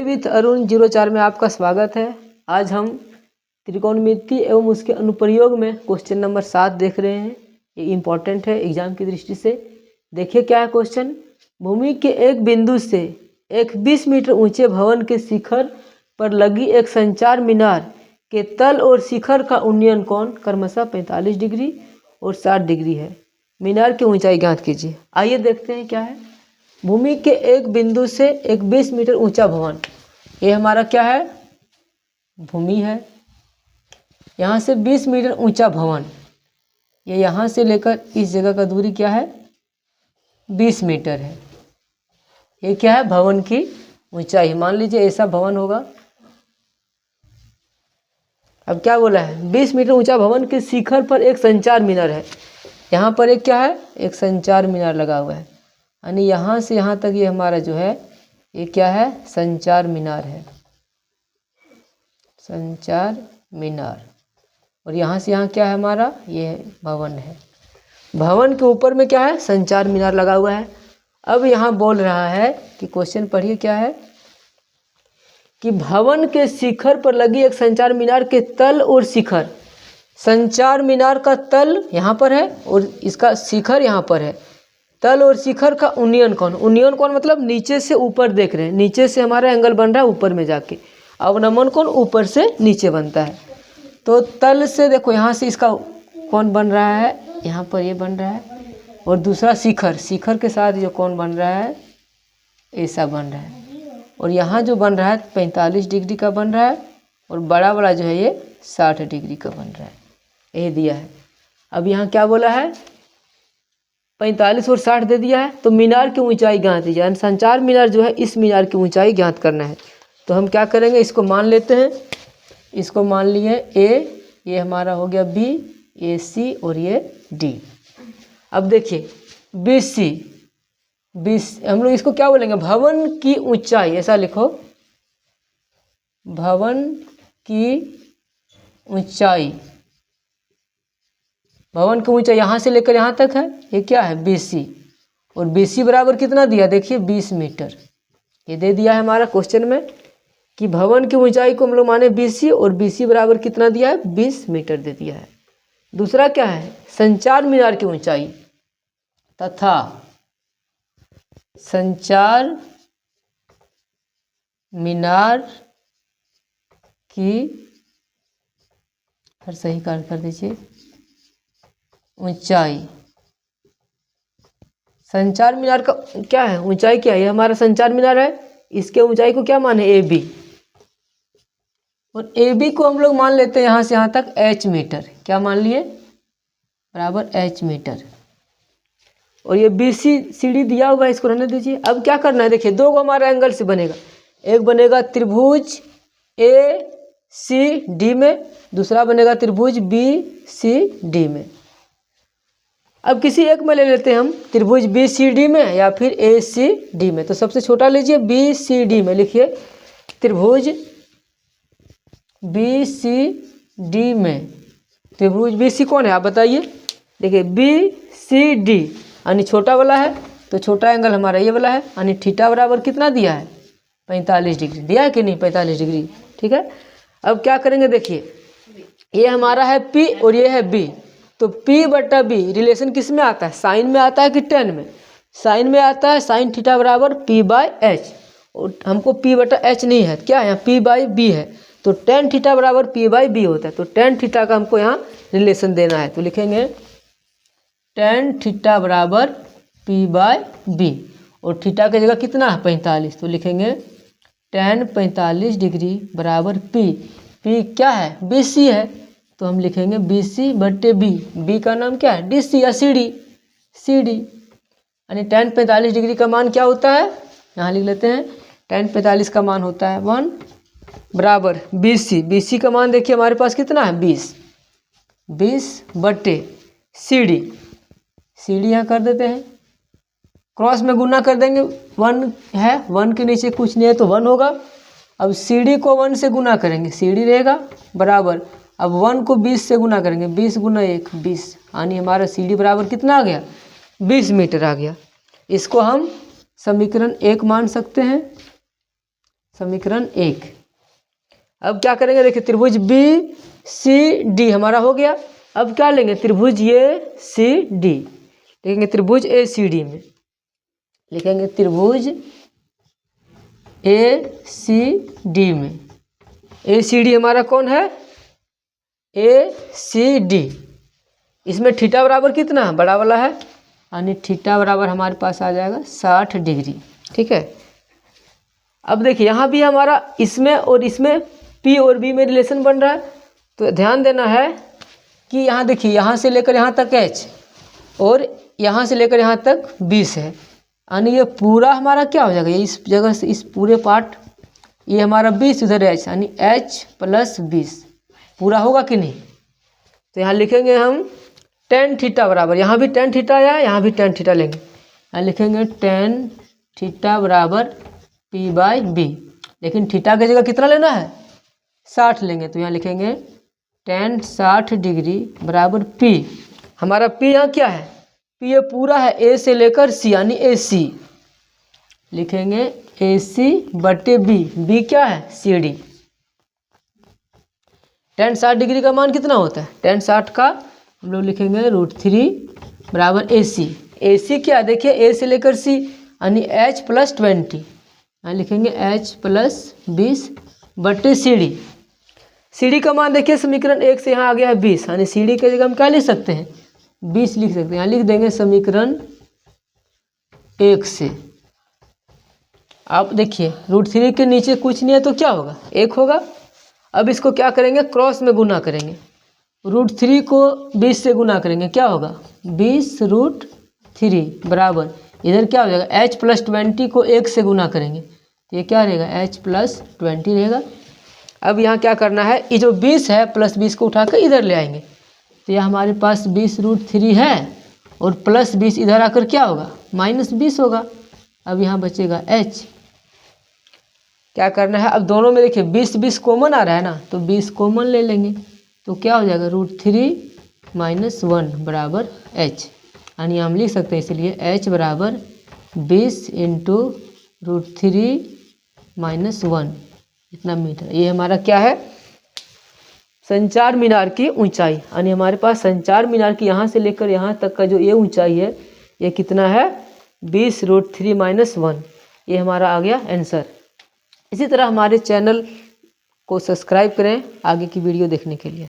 With Arun 04 में आपका स्वागत है। आज हम त्रिकोणमिति एवं उसके अनुप्रयोग में क्वेश्चन नंबर 7 देख रहे हैं। ये इम्पॉर्टेंट है एग्जाम की दृष्टि से। देखिए क्या है क्वेश्चन। भूमि के एक बिंदु से एक 20 मीटर ऊंचे भवन के शिखर पर लगी एक संचार मीनार के तल और शिखर का उन्नयन कोण क्रमशः 45 डिग्री और 60 डिग्री है। मीनार की ऊंचाई ज्ञात कीजिए। आइए देखते हैं क्या है। भूमि के एक बिंदु से एक 20 मीटर ऊंचा भवन, ये हमारा क्या है, भूमि है। यहाँ से 20 मीटर ऊंचा भवन, ये यहाँ से लेकर इस जगह का दूरी क्या है, 20 मीटर है। ये क्या है, भवन की ऊंचाई। मान लीजिए ऐसा भवन होगा। अब क्या बोला है, 20 मीटर ऊंचा भवन के शिखर पर एक संचार मीनार है। यहाँ पर एक क्या है, एक संचार मीनार लगा हुआ है। यानी यहाँ से यहाँ तक ये हमारा जो है, ये क्या है, संचार मीनार है, संचार मीनार। और यहाँ से यहाँ क्या है हमारा, ये भवन है। भवन के ऊपर में क्या है, संचार मीनार लगा हुआ है। अब यहाँ बोल रहा है कि क्वेश्चन पढ़िए क्या है कि भवन के शिखर पर लगी एक संचार मीनार के तल और शिखर, संचार मीनार का तल यहाँ पर है और इसका शिखर यहाँ पर है। तल और शिखर का उन्नयन कोण, उन्नयन कोण मतलब नीचे से ऊपर देख रहे हैं, नीचे से हमारा एंगल बन रहा है ऊपर में जाके। अवनमन कोण ऊपर से नीचे बनता है। तो तल से देखो यहाँ से इसका कोण बन रहा है, यहाँ पर ये बन रहा है। और दूसरा शिखर, शिखर के साथ जो कोण बन रहा है ऐसा बन रहा है। और यहाँ जो बन रहा है 45 डिग्री का बन रहा है। और बड़ा वाला जो है ये 60 डिग्री का बन रहा है। ये दिया है। अब यहाँ क्या बोला है, 45 और 60 दे दिया है। तो मीनार की ऊंचाई ज्ञात कीजिए। यानी संचार मीनार जो है, इस मीनार की ऊंचाई ज्ञात करना है। तो हम क्या करेंगे, इसको मान लेते हैं। इसको मान लिए ए, ये हमारा हो गया बी, ये सी और ये डी। अब देखिए BC, हम लोग इसको क्या बोलेंगे, भवन की ऊंचाई, ऐसा लिखो, भवन की ऊंचाई। भवन की ऊंचाई यहाँ से लेकर यहाँ तक है, ये क्या है, BC। और BC बराबर कितना दिया, देखिए 20 मीटर। ये दे दिया है हमारा क्वेश्चन में कि भवन की ऊंचाई को हम लोग माने BC और BC बराबर कितना दिया है, 20 मीटर दे दिया है। दूसरा क्या है, संचार मीनार की ऊंचाई तथा संचार मीनार की, हर सही कार्य कर दीजिए, ऊंचाई। संचार मीनार का क्या है, ऊंचाई क्या है, ये हमारा संचार मीनार है। इसके ऊंचाई को क्या माने, AB। और AB को हम लोग मान लेते हैं यहाँ से यहाँ तक H मीटर। क्या मान लिए, बराबर H मीटर। और ये BC CD दिया हुआ है, इसको रहने दीजिए। अब क्या करना है, देखिए दो हमारा एंगल से बनेगा। एक बनेगा त्रिभुज ACD में, दूसरा बनेगा त्रिभुज BCD में। अब किसी एक में ले लेते हैं हम, त्रिभुज BCD में या फिर ACD में। तो सबसे छोटा लीजिए BCD में, लिखिए त्रिभुज BCD में। त्रिभुज BC कौन है आप बताइए। देखिए BCD यानी छोटा वाला है, तो छोटा एंगल हमारा ये वाला है। यानी थीटा बराबर कितना दिया है, 45 डिग्री दिया है कि नहीं, 45 डिग्री। ठीक है। अब क्या करेंगे, देखिए ये हमारा है P और ये है B। तो P/B रिलेशन किस में आता है, साइन में आता है कि टेन में, साइन में आता है। साइन थीटा बराबर P/H। और हमको P/H नहीं है, क्या है यहाँ P/B है। तो टेन थीटा बराबर P/B होता है। तो टेन थीटा का हमको यहाँ रिलेशन देना है। तो लिखेंगे टेन थीटा बराबर P/B। और थीटा की जगह कितना है, 45। तो लिखेंगे टेन 45 डिग्री बराबर P। P क्या है, BC है। तो हम लिखेंगे BC/B। B का नाम क्या है, DC या CD। यानी टेन 45 डिग्री का मान क्या होता है, यहाँ लिख लेते हैं। टेन 45 का मान होता है 1 बराबर BC। BC का मान देखिए हमारे पास कितना है, 20/CD। CD यहाँ कर देते हैं, क्रॉस में गुना कर देंगे। 1 है, 1 के नीचे कुछ नहीं है तो 1 होगा। अब CD को 1 से गुना करेंगे, CD रहेगा बराबर। अब 1 को 20 से गुना करेंगे, 20 गुना 1 20। यानी हमारा CD बराबर कितना आ गया, 20 मीटर आ गया। इसको हम समीकरण 1 मान सकते हैं। समीकरण 1। अब क्या करेंगे, देखिए त्रिभुज बी सी डी हमारा हो गया। अब क्या लेंगे, त्रिभुज ए सी डी लिखेंगे, त्रिभुज ए सी डी में लिखेंगे त्रिभुज ए सी डी में। ए सी डी हमारा कौन है, ए सी डी। इसमें थीटा बराबर कितना बड़ा वाला है, यानी थीटा बराबर हमारे पास आ जाएगा 60 डिग्री। ठीक है। अब देखिए यहाँ भी हमारा इसमें और इसमें पी और बी में रिलेशन बन रहा है, तो ध्यान देना है कि यहाँ देखिए यहाँ से लेकर यहाँ तक एच और यहाँ से लेकर यहाँ तक 20 है, यानी ये पूरा हमारा क्या हो जाएगा, ये इस जगह से इस पूरे पार्ट ये हमारा 20 इधर एच, यानी एच प्लस 20 पूरा होगा कि नहीं। तो यहाँ लिखेंगे हम tan थीटा बराबर, यहाँ भी tan थीटा आया, यहाँ भी tan थीटा लेंगे, यहाँ लिखेंगे tan थीटा बराबर p बाई बी। लेकिन थीटा की जगह कितना लेना है, 60 लेंगे, तो यहाँ लिखेंगे tan 60 डिग्री बराबर p। हमारा p यहाँ क्या है, p ये पूरा है a से लेकर c, यानी AC लिखेंगे AC बटे b, b क्या है CD। tan 60 डिग्री का मान कितना होता है, tan 60 का हम लोग लिखेंगे √3 बराबर AC। AC क्या देखिए a से लेकर c, यानी h प्लस 20, यहाँ लिखेंगे h प्लस 20 बटे CD। CD का मान देखिए समीकरण 1 से यहाँ आ गया है 20, यानी CD की जगह हम क्या लिख सकते हैं, 20 लिख सकते हैं। यहाँ लिख देंगे समीकरण 1 से। आप देखिए √3 के नीचे कुछ नहीं है तो क्या होगा, 1 होगा। अब इसको क्या करेंगे, क्रॉस में गुना करेंगे, √3 को 20 से गुना करेंगे, क्या होगा 20√3 बराबर इधर क्या हो जाएगा, h प्लस 20 को 1 से गुना करेंगे तो ये क्या रहेगा, h प्लस 20 रहेगा। अब यहाँ क्या करना है, ये जो 20 है प्लस 20 को उठाकर इधर ले आएंगे, तो यह हमारे पास 20√3 है और प्लस 20 इधर आकर क्या होगा, माइनस 20 होगा। अब यहाँ बचेगा h। क्या करना है, अब दोनों में देखिए 20 कॉमन आ रहा है ना, तो 20 कॉमन ले लेंगे, तो क्या हो जाएगा √3 माइनस 1 बराबर h, यानी हम लिख सकते हैं इसलिए h बराबर 20 इंटू √3 माइनस 1 इतना मीटर। ये हमारा क्या है, संचार मीनार की ऊंचाई, यानी हमारे पास संचार मीनार की यहाँ से लेकर यहाँ तक का जो ये ऊंचाई है ये कितना है, 20√3 माइनस 1। ये हमारा आ गया आंसर। इसी तरह हमारे चैनल को सब्सक्राइब करें आगे की वीडियो देखने के लिए।